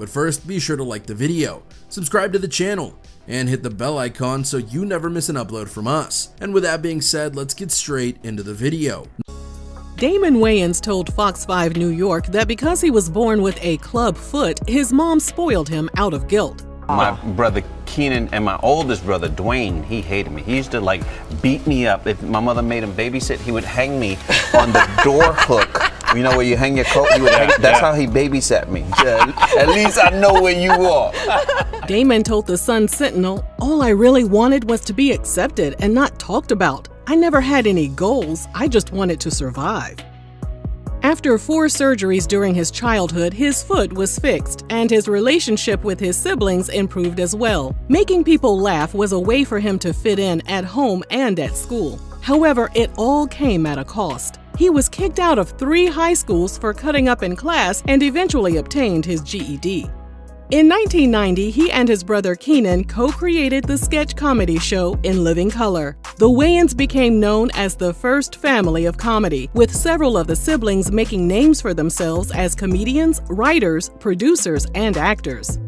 But first, be sure to like the video, subscribe to the channel, and hit the bell icon so you never miss an upload from us. And with that being said, let's get straight into the video. Damon Wayans told Fox 5 New York that because he was born with a club foot, his mom spoiled him out of guilt. My brother Keenan and my oldest brother Dwayne, he hated me. He used to like beat me up. If my mother made him babysit, he would hang me on the door hook. You know where you hang your coat? That's how he babysat me. Yeah, at least I know where you are. Damon told the Sun Sentinel, "All I really wanted was to be accepted and not talked about. I never had any goals, I just wanted to survive." After 4 surgeries during his childhood, his foot was fixed, and his relationship with his siblings improved as well. Making people laugh was a way for him to fit in at home and at school. However, it all came at a cost. He was kicked out of 3 high schools for cutting up in class and eventually obtained his GED. In 1990, he and his brother Keenan co-created the sketch comedy show In Living Color. The Wayans became known as the first family of comedy, with several of the siblings making names for themselves as comedians, writers, producers, and actors.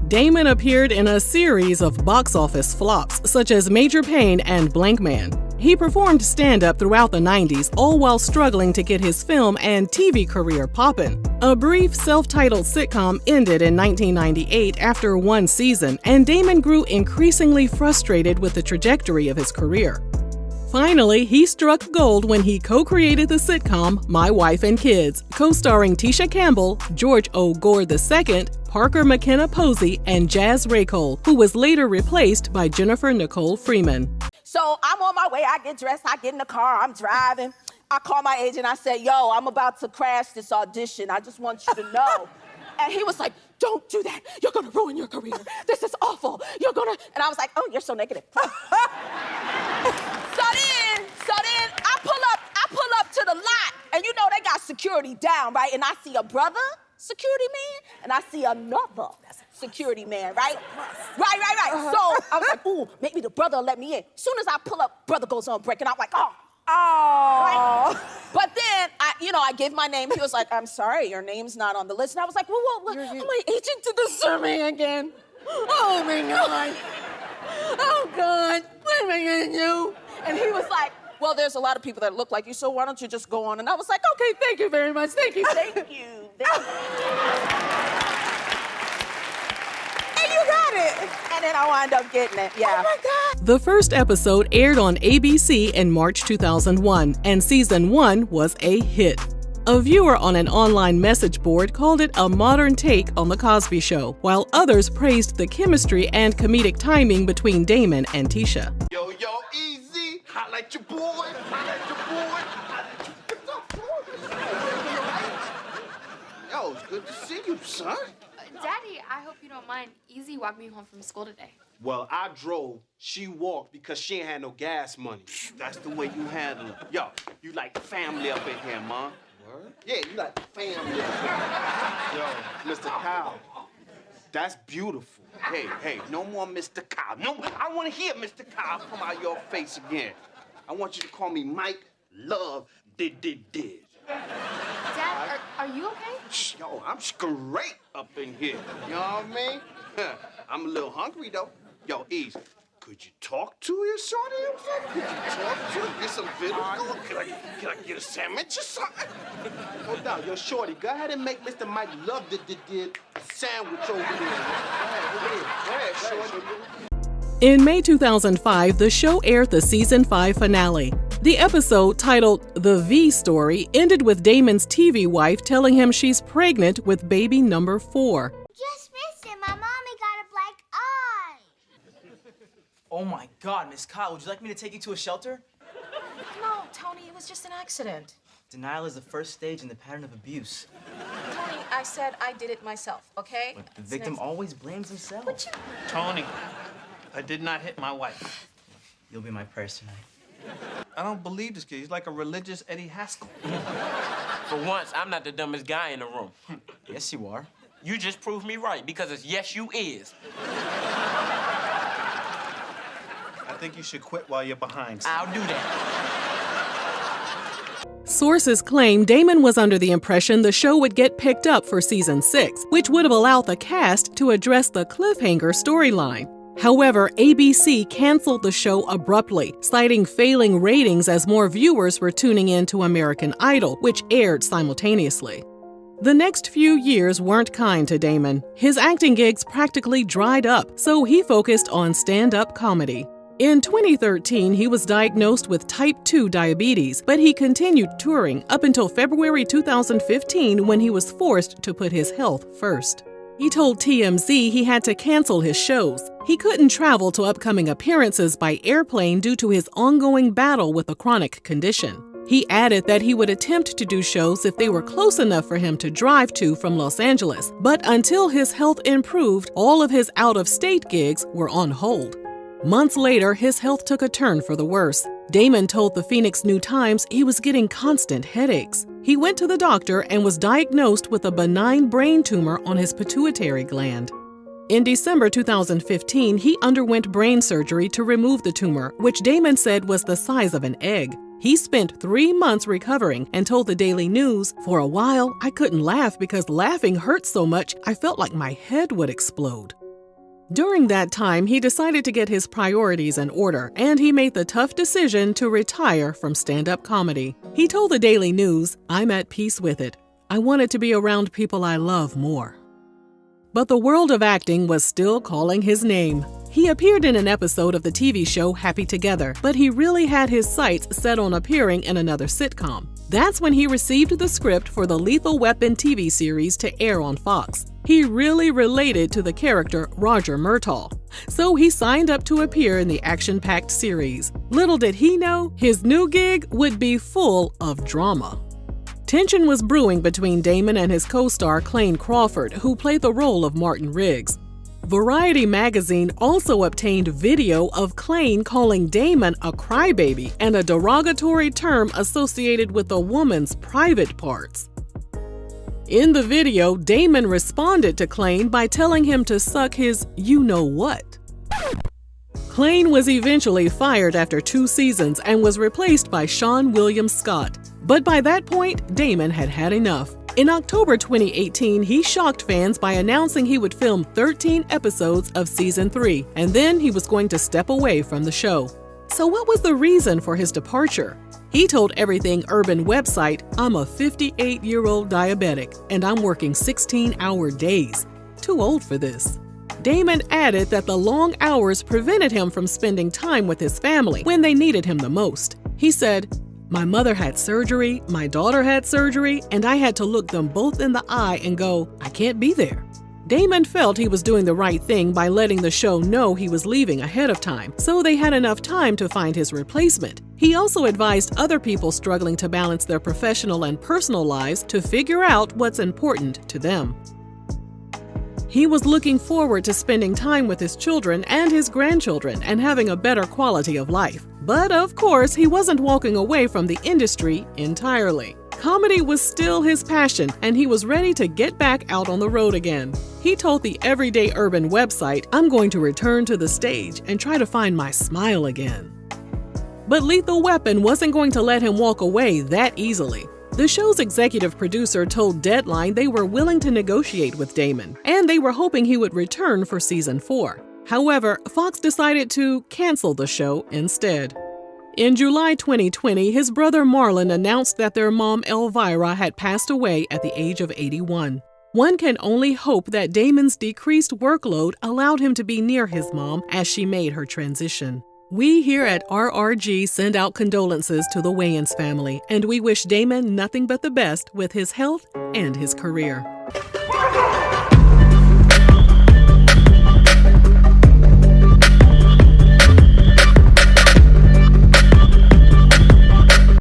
Damon appeared in a series of box office flops, such as Major Payne and Blank Man. He performed stand-up throughout the 90s, all while struggling to get his film and TV career poppin'. A brief self-titled sitcom ended in 1998 after 1 season, and Damon grew increasingly frustrated with the trajectory of his career. Finally, he struck gold when he co-created the sitcom My Wife and Kids, co-starring Tisha Campbell, George O. Gore II, Parker McKenna Posey, and Jazz Raycole, who was later replaced by Jennifer Nicole Freeman. So I'm on my way, I get dressed, I get in the car, I'm driving. I call my agent, I said, yo, I'm about to crash this audition. I just want you to know. And he was like, don't do that. You're gonna ruin your career. This is awful. You're gonna, and I was like, oh, you're so negative. So then I pull up to the lot, and you know they got security down, right? And I see a brother security man, and I see another security man, right? Right. So I was like, ooh, maybe the brother will let me in. Soon as I pull up, brother goes on break, and I'm like, oh. Right? But then, I gave my name. He was like, I'm sorry, your name's not on the list. And I was like, well, my agent did the survey again. Oh, my God. Oh, God. What am I gonna do? And he was like, well, there's a lot of people that look like you, so why don't you just go on? And I was like, okay, thank you very much. Thank you. And you got it. And then I wound up getting it, yeah. Oh, my God. The first episode aired on ABC in March 2001, and season 1 was a hit. A viewer on an online message board called it a modern take on The Cosby Show, while others praised the chemistry and comedic timing between Damon and Tisha. Yo, easy. Holla at your boy. Holla at your boy. Yo, it's good to see you, son. Daddy, I hope you don't mind. Easy walked me home from school today. Well, I drove. She walked because she ain't had no gas money. That's the way you handle it. Yo, you like family up in here, man. Word? Yeah, you like family. Yo, Mr. Kyle, that's beautiful. Hey, no more Mr. Kyle. No, I want to hear Mr. Kyle come out your face again. I want you to call me Mike Love did. Dad, are you okay? Yo, I'm straight up in here. You know what I mean? I'm a little hungry, though. Yo, Ease, could you talk to your shorty? Could you talk to her? Get some video going? Can I get a sandwich or something? No doubt. Yo, shorty, go ahead and make Mr. Mike Love did a sandwich over there. Go ahead, shorty. In May 2005, the show aired the season 5 finale. The episode, titled The V Story, ended with Damon's TV wife telling him she's pregnant with baby number 4. Just missed it. My mommy got a black eye. Oh my God, Miss Kyle, would you like me to take you to a shelter? No, Tony, it was just an accident. Denial is the first stage in the pattern of abuse. Tony, I said I did it myself, okay? But the victim always blames himself. But you... Tony, I did not hit my wife. You'll be my prayers tonight. I don't believe this kid. He's like a religious Eddie Haskell. For once, I'm not the dumbest guy in the room. Yes, you are. You just proved me right, because it's yes, you is. I think you should quit while you're behind. I'll do that. Sources claim Damon was under the impression the show would get picked up for season 6, which would have allowed the cast to address the cliffhanger storyline. However, ABC canceled the show abruptly, citing failing ratings as more viewers were tuning in to American Idol, which aired simultaneously. The next few years weren't kind to Damon. His acting gigs practically dried up, so he focused on stand-up comedy. In 2013, he was diagnosed with type 2 diabetes, but he continued touring up until February 2015 when he was forced to put his health first. He told TMZ he had to cancel his shows. He couldn't travel to upcoming appearances by airplane due to his ongoing battle with a chronic condition. He added that he would attempt to do shows if they were close enough for him to drive to from Los Angeles, but until his health improved, all of his out-of-state gigs were on hold. Months later, his health took a turn for the worse. Damon told the Phoenix New-Times he was getting constant headaches. He went to the doctor and was diagnosed with a benign brain tumor on his pituitary gland. In December 2015, he underwent brain surgery to remove the tumor, which Damon said was the size of an egg. He spent 3 months recovering and told the Daily News, "For a while, I couldn't laugh because laughing hurt so much I felt like my head would explode." During that time, he decided to get his priorities in order, and he made the tough decision to retire from stand-up comedy. He told the Daily News, "I'm at peace with it. I wanted to be around people I love more." But the world of acting was still calling his name. He appeared in an episode of the TV show Happy Together, but he really had his sights set on appearing in another sitcom. That's when he received the script for the Lethal Weapon TV series to air on Fox. He really related to the character Roger Murtaugh, so he signed up to appear in the action-packed series. Little did he know, his new gig would be full of drama. Tension was brewing between Damon and his co-star Clayne Crawford, who played the role of Martin Riggs. Variety magazine also obtained video of Clayne calling Damon a crybaby and a derogatory term associated with a woman's private parts. In the video, Damon responded to Clayne by telling him to suck his you-know-what. Clayne was eventually fired after 2 seasons and was replaced by Sean William Scott. But by that point, Damon had had enough. In October 2018, he shocked fans by announcing he would film 13 episodes of Season 3, and then he was going to step away from the show. So what was the reason for his departure? He told Everything Urban website, "I'm a 58-year-old diabetic, and I'm working 16-hour days. Too old for this." Damon added that the long hours prevented him from spending time with his family when they needed him the most. He said, "My mother had surgery, my daughter had surgery, and I had to look them both in the eye and go, I can't be there." Damon felt he was doing the right thing by letting the show know he was leaving ahead of time, so they had enough time to find his replacement. He also advised other people struggling to balance their professional and personal lives to figure out what's important to them. He was looking forward to spending time with his children and his grandchildren and having a better quality of life. But of course, he wasn't walking away from the industry entirely. Comedy was still his passion, and he was ready to get back out on the road again. He told the Everyday Urban website, "I'm going to return to the stage and try to find my smile again." But Lethal Weapon wasn't going to let him walk away that easily. The show's executive producer told Deadline they were willing to negotiate with Damon, and they were hoping he would return for Season 4. However, Fox decided to cancel the show instead. In July 2020, his brother Marlon announced that their mom Elvira had passed away at the age of 81. One can only hope that Damon's decreased workload allowed him to be near his mom as she made her transition. We here at RRG send out condolences to the Wayans family, and we wish Damon nothing but the best with his health and his career.